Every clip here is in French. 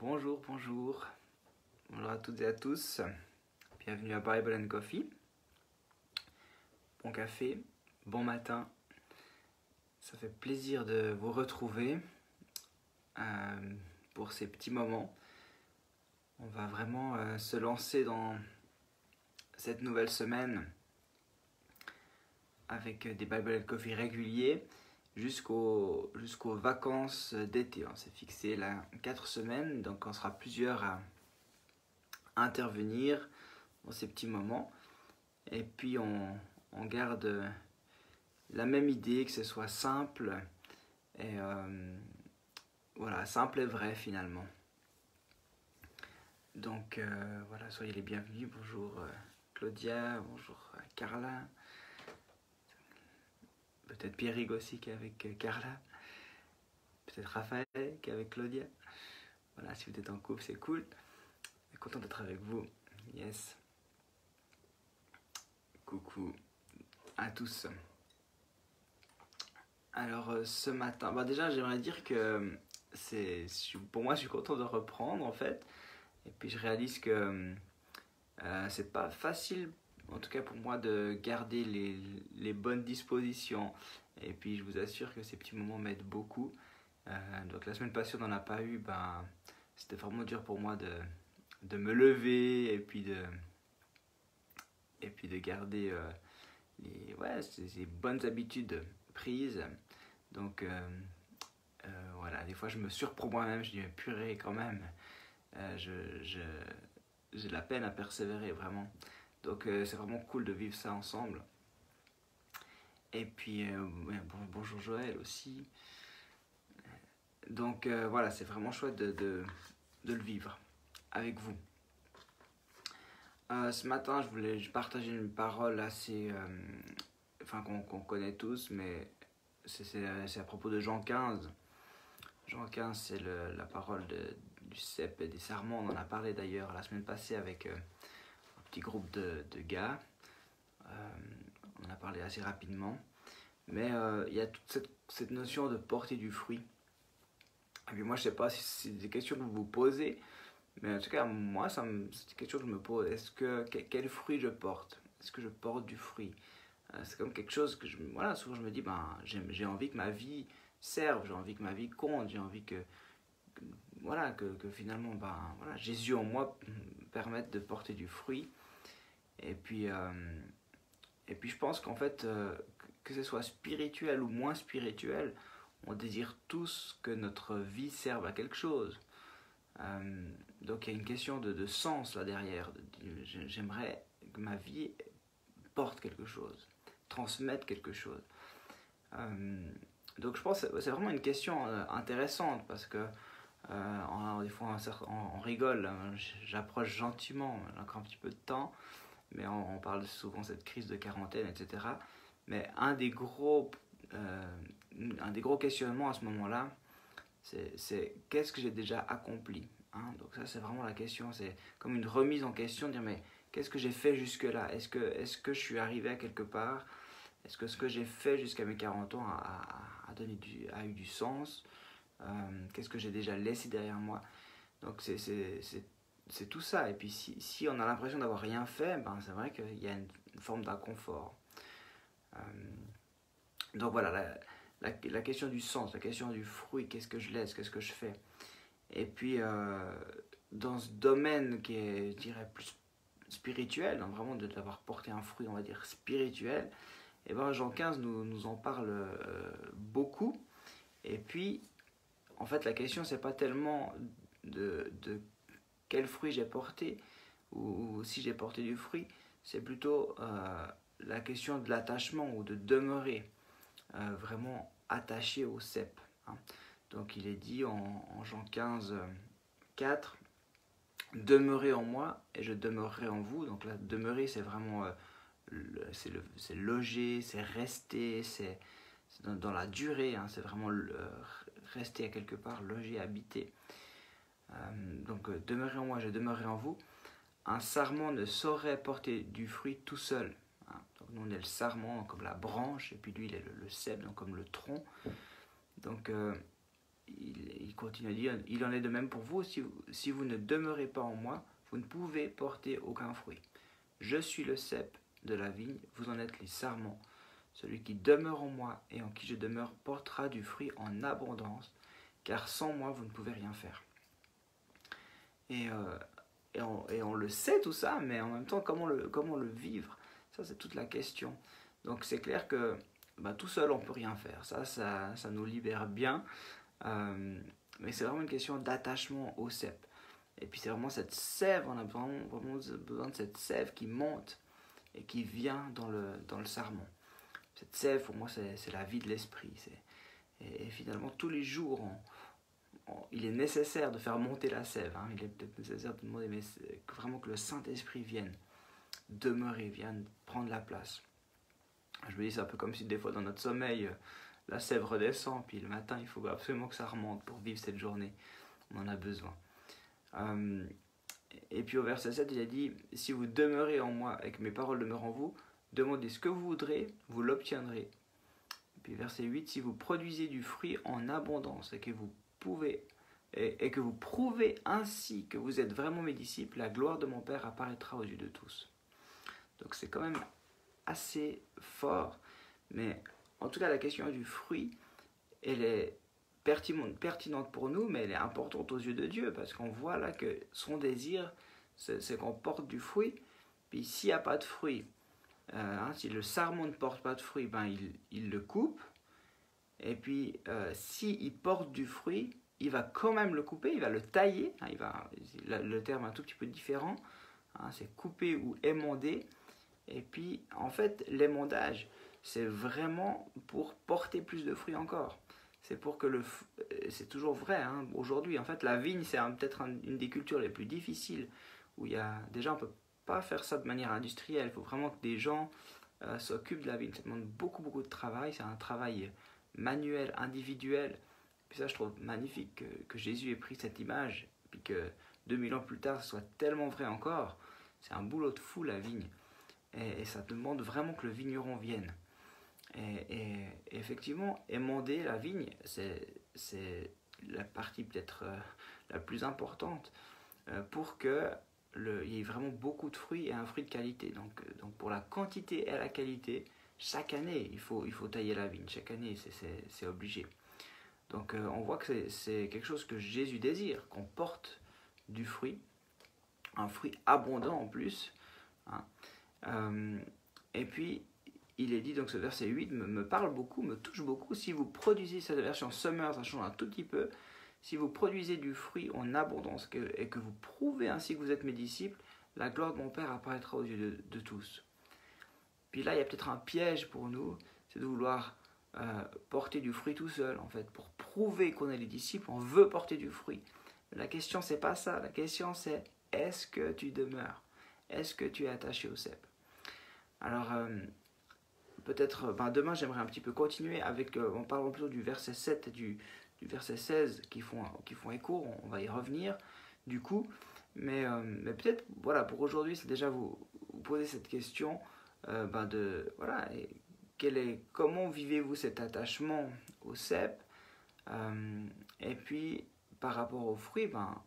Bonjour, bonjour. Bonjour à toutes et à tous. Bienvenue à Bible and Coffee. Bon café, bon matin. Ça fait plaisir de vous retrouver pour ces petits moments. On va vraiment se lancer dans cette nouvelle semaine avec des Bible and Coffee réguliers jusqu'aux vacances d'été. On s'est fixé là 4 semaines, donc on sera plusieurs à intervenir dans ces petits moments. Et puis on garde la même idée, que ce soit simple et voilà, simple et vrai finalement. Donc voilà, soyez les bienvenus. Bonjour Claudia, bonjour Carla. Peut-être Pierrick aussi qui est avec Carla. Peut-être Raphaël qui est avec Claudia. Voilà, si vous êtes en couple, c'est cool. Content d'être avec vous. Yes. Coucou à tous. Alors ce matin, déjà j'aimerais dire que pour moi je suis content de reprendre en fait. Et puis je réalise que c'est pas facile, en tout cas pour moi, de garder les bonnes dispositions. Et puis je vous assure que ces petits moments m'aident beaucoup. Donc la semaine passée on n'en a pas eu, c'était vraiment dur pour moi de me lever et puis de garder ces bonnes habitudes prises. Donc voilà, des fois je me surprends moi-même, je dis mais purée quand même, j'ai de la peine à persévérer vraiment. Donc c'est vraiment cool de vivre ça ensemble. Et puis bonjour Joël aussi. Donc voilà, c'est vraiment chouette de le vivre avec vous. Ce matin, je voulais partager une parole assez, qu'on connaît tous, mais c'est à propos de Jean 15. Jean 15, c'est la parole du cep et des sermons. On en a parlé d'ailleurs la semaine passée avec un petit groupe de gars. On en a parlé assez rapidement. Mais il y a toute cette notion de porter du fruit. Et puis moi, je ne sais pas si c'est des questions que vous vous posez, mais en tout cas, moi, c'est une question que je me pose. Quel fruit je porte? Est-ce que je porte du fruit? C'est comme quelque chose que souvent je me dis, j'ai envie que ma vie serve, j'ai envie que ma vie compte, j'ai envie que finalement, Jésus en moi permette de porter du fruit. Et puis je pense qu'en fait, que ce soit spirituel ou moins spirituel, on désire tous que notre vie serve à quelque chose. Donc il y a une question de sens là derrière. J'aimerais que ma vie porte quelque chose, transmette quelque chose. Donc je pense que c'est vraiment une question intéressante parce que des fois on rigole, j'approche gentiment, j'ai encore un petit peu de temps, mais on parle souvent de cette crise de quarantaine, etc. Mais un des gros questionnements à ce moment-là, c'est qu'est-ce que j'ai déjà accompli, hein? Donc ça c'est vraiment la question, c'est comme une remise en question, de dire mais qu'est-ce que j'ai fait jusque-là? Est-ce que je suis arrivé à quelque part? Est-ce que ce que j'ai fait jusqu'à mes 40 ans a eu du sens? Qu'est-ce que j'ai déjà laissé derrière moi? Donc c'est tout ça. Et puis si on a l'impression d'avoir rien fait, c'est vrai qu'il y a une forme d'inconfort. Donc voilà, la question du sens, la question du fruit, qu'est-ce que je laisse, qu'est-ce que je fais? Et puis dans ce domaine qui est, je dirais, plus spirituel, hein, vraiment d'avoir porté un fruit, on va dire, spirituel, et Jean 15 nous en parle beaucoup. Et puis, en fait, la question, c'est pas tellement de quel fruit j'ai porté, ou si j'ai porté du fruit, c'est plutôt la question de l'attachement, ou de demeurer vraiment attaché au cep, hein. Donc il est dit en Jean 15, 4, demeurez en moi et je demeurerai en vous. Donc là, demeurer, c'est vraiment c'est loger, c'est rester, c'est dans la durée, hein, c'est vraiment rester à quelque part, loger, habiter. Donc demeurez en moi, je demeurerai en vous. Un sarment ne saurait porter du fruit tout seul, hein. Donc nous on est le sarment comme la branche, et puis lui il est le cep, donc comme le tronc. Donc il continue à dire, il en est de même pour vous, si vous ne demeurez pas en moi, vous ne pouvez porter aucun fruit. Je suis le cep de la vigne, vous en êtes les sarments. Celui qui demeure en moi et en qui je demeure portera du fruit en abondance, car sans moi vous ne pouvez rien faire. Et on le sait tout ça, mais en même temps, comment le vivre? Ça, c'est toute la question. Donc c'est clair que tout seul, on ne peut rien faire. Ça nous libère bien. Mais c'est vraiment une question d'attachement au cep. Et puis c'est vraiment cette sève, on a vraiment besoin de cette sève qui monte et qui vient dans le sarment. Cette sève, pour moi, c'est la vie de l'esprit. Et finalement, tous les jours, il est nécessaire de faire monter la sève. Hein. Il est peut-être nécessaire de demander, mais vraiment que le Saint-Esprit vienne demeurer, vienne prendre la place. Je me dis, c'est un peu comme si des fois dans notre sommeil, la sève redescend, puis le matin, il faut absolument que ça remonte pour vivre cette journée. On en a besoin. Et puis au verset 7, il a dit, si vous demeurez en moi et que mes paroles demeurent en vous, demandez ce que vous voudrez, vous l'obtiendrez. Et puis verset 8, si vous produisez du fruit en abondance et que vous prouvez ainsi que vous êtes vraiment mes disciples, la gloire de mon Père apparaîtra aux yeux de tous. Donc c'est quand même assez fort, mais en tout cas la question du fruit, elle est pertinente pour nous, mais elle est importante aux yeux de Dieu, parce qu'on voit là que son désir, c'est qu'on porte du fruit, puis s'il n'y a pas de fruit, si le sarment ne porte pas de fruit, il le coupe, et puis s'il porte du fruit, il va quand même le couper, il va le tailler, le terme est un tout petit peu différent, c'est couper ou émonder, et puis en fait l'émondage, c'est vraiment pour porter plus de fruits encore. C'est pour que c'est toujours vrai, hein. Aujourd'hui, en fait, la vigne, c'est peut-être une des cultures les plus difficiles, où déjà, on ne peut pas faire ça de manière industrielle. Il faut vraiment que des gens s'occupent de la vigne. Ça demande beaucoup, beaucoup de travail. C'est un travail manuel, individuel. Puis ça, je trouve magnifique que Jésus ait pris cette image, puis que 2000 ans plus tard, ce soit tellement vrai encore. C'est un boulot de fou, la vigne. Et ça demande vraiment que le vigneron vienne. Et effectivement, émonder la vigne, c'est la partie peut-être la plus importante pour qu'il y ait vraiment beaucoup de fruits et un fruit de qualité. Donc pour la quantité et la qualité, chaque année, il faut tailler la vigne. Chaque année, c'est obligé. Donc on voit que c'est quelque chose que Jésus désire, qu'on porte du fruit, un fruit abondant en plus. Hein. Et puis, il est dit, donc ce verset 8 me parle beaucoup, me touche beaucoup. Si vous produisez, cette version Summer, ça change un tout petit peu. Si vous produisez du fruit en abondance et que vous prouvez ainsi que vous êtes mes disciples, la gloire de mon Père apparaîtra aux yeux de tous. Puis là, il y a peut-être un piège pour nous, c'est de vouloir porter du fruit tout seul, en fait. Pour prouver qu'on est les disciples, on veut porter du fruit. Mais la question, c'est pas ça. La question, c'est est-ce que tu demeures? Est-ce que tu es attaché au cep? Alors, peut-être demain j'aimerais un petit peu continuer avec, en parlant plutôt du verset 7 et du verset 16 qui font écho, on va y revenir du coup, mais peut-être voilà, pour aujourd'hui c'est déjà vous poser cette question voilà, comment vivez-vous cet attachement au cep, et puis par rapport aux fruits, voilà,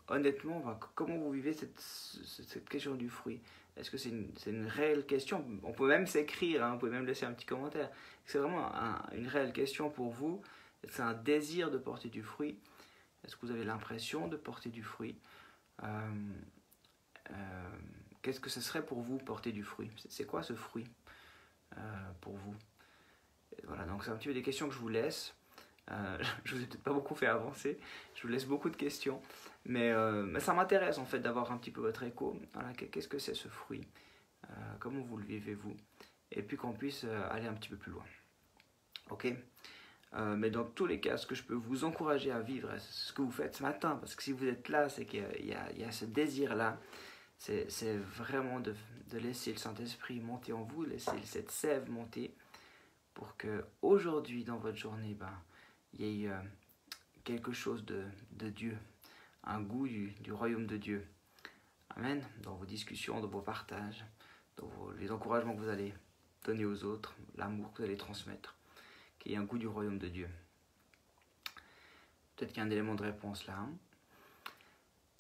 honnêtement, comment vous vivez cette question du fruit? Est-ce que c'est une réelle question? On peut même s'écrire, hein, on peut même laisser un petit commentaire. C'est vraiment une réelle question pour vous. C'est un désir de porter du fruit. Est-ce que vous avez l'impression de porter du fruit? Qu'est-ce que ce serait pour vous porter du fruit? C'est quoi ce fruit pour vous? Et voilà, donc c'est un petit peu des questions que je vous laisse. Je vous ai peut-être pas beaucoup fait avancer, je vous laisse beaucoup de questions, mais ça m'intéresse en fait d'avoir un petit peu votre écho. Voilà, qu'est-ce que c'est ce fruit, comment vous le vivez-vous, et puis qu'on puisse aller un petit peu plus loin. Ok, mais dans tous les cas, ce que je peux vous encourager à vivre, c'est ce que vous faites ce matin, parce que si vous êtes là, c'est qu'il y a ce désir-là, c'est vraiment de laisser le Saint-Esprit monter en vous, laisser cette sève monter, pour que aujourd'hui dans votre journée, il y ait quelque chose de Dieu, un goût du royaume de Dieu. Amen. Dans vos discussions, dans vos partages, dans les encouragements que vous allez donner aux autres, l'amour que vous allez transmettre, qu'il y ait un goût du royaume de Dieu. Peut-être qu'il y a un élément de réponse là. Hein.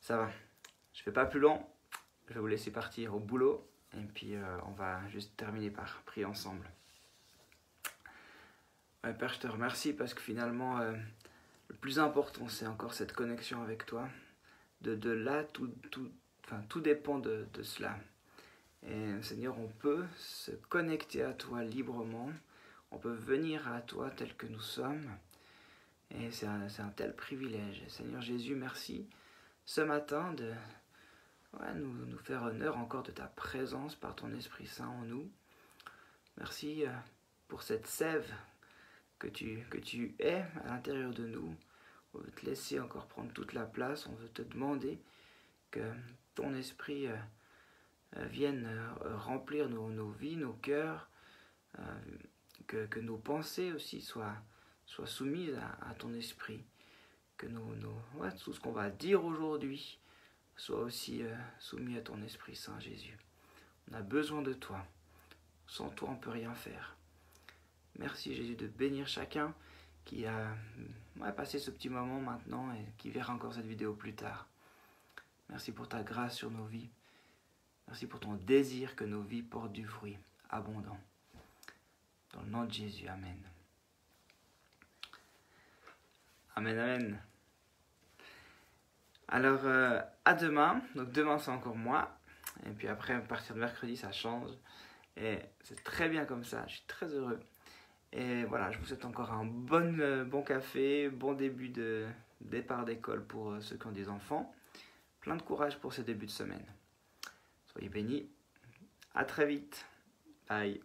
Ça va. Je ne fais pas plus long. Je vais vous laisser partir au boulot. Et puis on va juste terminer par prier ensemble. Ouais, Père, je te remercie parce que finalement, le plus important, c'est encore cette connexion avec toi. De là, tout dépend de cela. Et Seigneur, on peut se connecter à toi librement. On peut venir à toi tel que nous sommes. Et c'est un tel privilège. Seigneur Jésus, merci ce matin de nous faire honneur encore de ta présence par ton Esprit Saint en nous. Merci pour cette sève que tu es à l'intérieur de nous. On veut te laisser encore prendre toute la place. On veut te demander que ton Esprit vienne remplir nos vies, nos cœurs, que nos pensées aussi soient soumises à ton Esprit, que tout ce qu'on va dire aujourd'hui soit aussi soumis à ton Esprit Saint, Jésus. On a besoin de toi. Sans toi, on ne peut rien faire. Merci Jésus de bénir chacun qui a passé ce petit moment maintenant et qui verra encore cette vidéo plus tard. Merci pour ta grâce sur nos vies. Merci pour ton désir que nos vies portent du fruit abondant. Dans le nom de Jésus, Amen. Amen, Amen. Alors, à demain. Donc demain, c'est encore moi. Et puis après, à partir de mercredi, ça change. Et c'est très bien comme ça. Je suis très heureux. Et voilà, je vous souhaite encore un bon café, bon début de départ d'école pour ceux qui ont des enfants. Plein de courage pour ce début de semaine. Soyez bénis. À très vite. Bye.